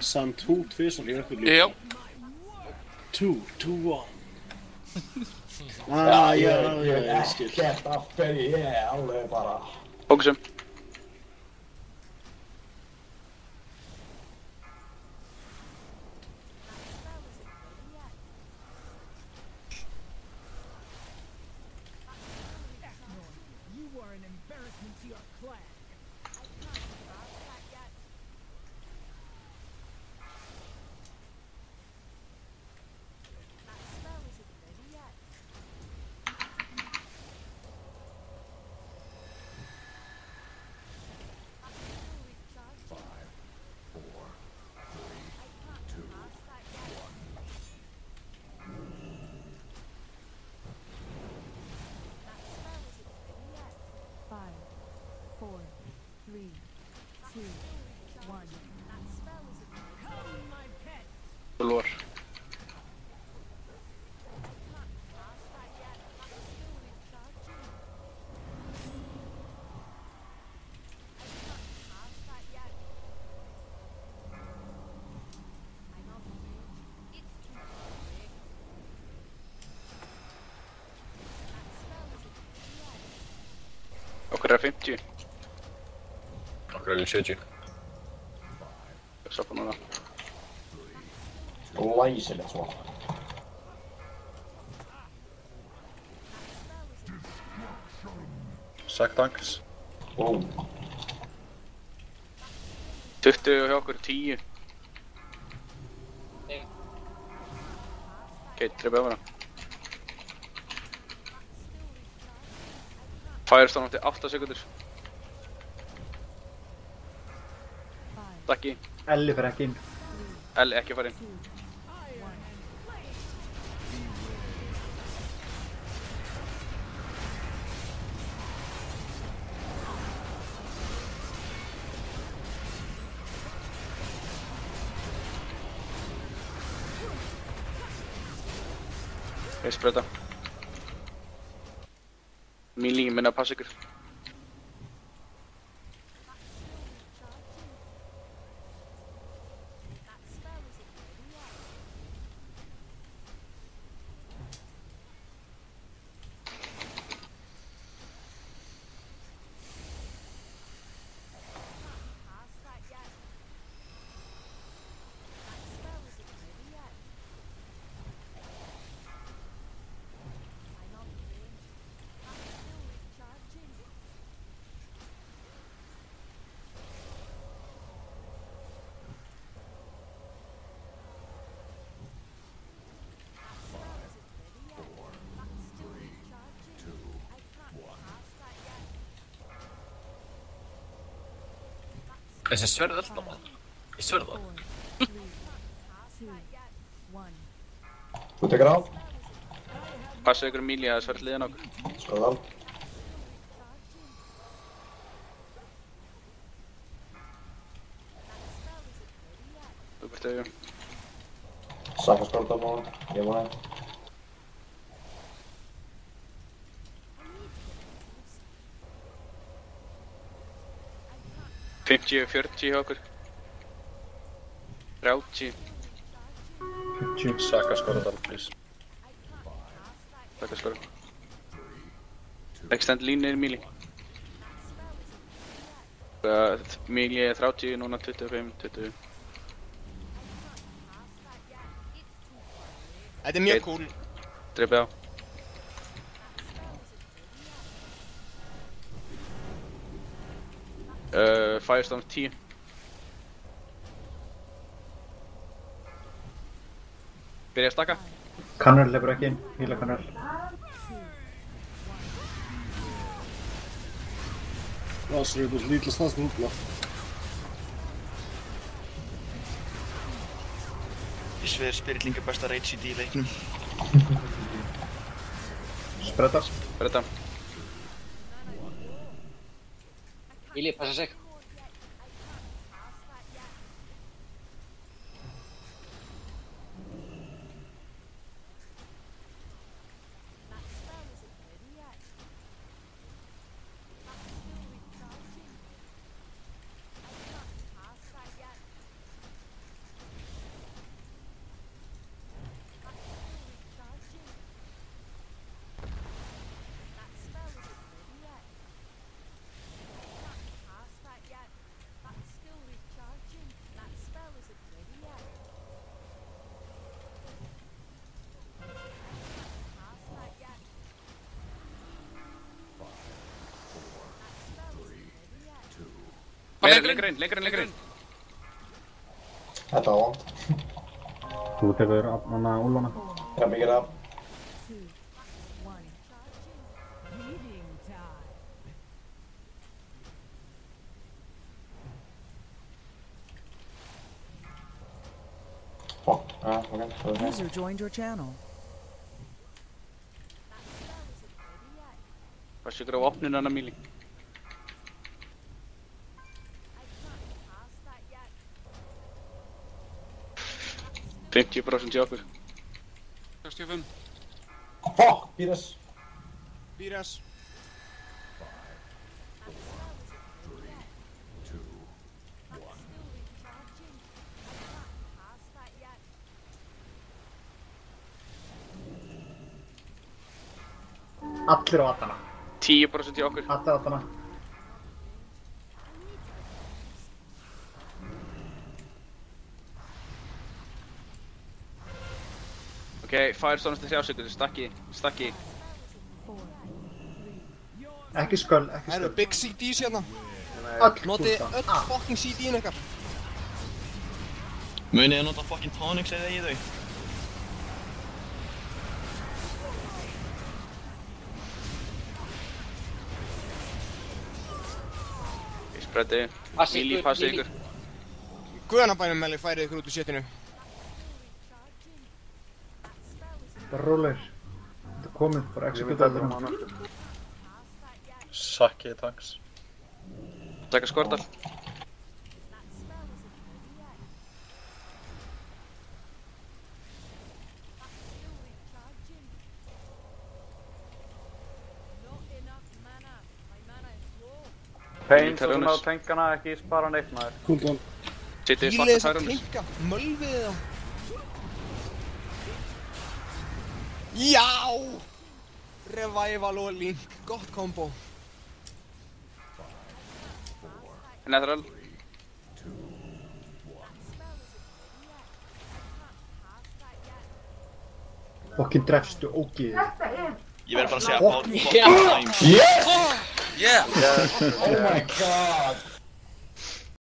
Sann 2 tvisar í ökkur líka. Já. 2-1. Ég skil. Ekkert af hverju ég alveg bara... Fókusum. Lór. Okkur 50. Okkur 70. Ég stoppa núna. Glæsilegt svona. Sacktanks. Wow. 20 og hjá okkur 10. Ok, drepa öfuna. Firestone átti 8 sekundur. Daggi. Elli fer ekki inn. Elli ekki að fara inn. Ég spröta. Mín líka minna að passa ykkur. Þessi sverð alltaf maður. Ég sverð það. Þú tekur á. Passa ykkur Míli að sverð hliðan okkur. Skoðal. Þú burt auðvitað. Saka skálda núna. Ég var það. 50 og 40 hjá okkur. 30. 50. Saka skorðan, please. Takk að skora. Extend línir Míli. Míli er 30, núna 25, 20. Þetta er mjög cool. Dreipið á. Firestone 10. Byrja að stakka. Kannur lefur ekki inn, híla kannur. Lasröður lítla staðsnúpla. Ég sver Spiritling er besta rage í leiknum. Spretta. Spretta. Íli, passa sig. Lengra inn. Þetta var vond. Þú tekur hana úlfana. Ég er að byggja það. Fuck, ok. User joined your channel. Passu ykkur á opninu hana Míli. %50 í okkur. 65. Fuck, Píres. Píres. Allir á atana. 10% í okkur. Allir á atana. Ok, Firestone eftir 3 sekundur, stakki. Ekki sköll, ekki Það eru sköll. big CDs hérna. Öll Notið púlsa. öll fucking CD-in ykkar. Munið að nota fucking tonics eða í þau. Ég spreadi. Míli, passi ykkur. Guðanabænum Melli færið ykkur út úr shitinu. Bara rólegir. Þetta er komið, bara execute allir. Sakki tanks. Taka skortal. Pain, svo sem á tankana, ekki spara neitt maður. Cooldown. Sittið Hýlið þess svaka að Tyrannus. tinka. Mölvið þá. Já! Revival og Link. Gott kombo. Netherall. Fokkin drefstu ógiðið. Ég verð bara að segja about fucking time. Oh my god!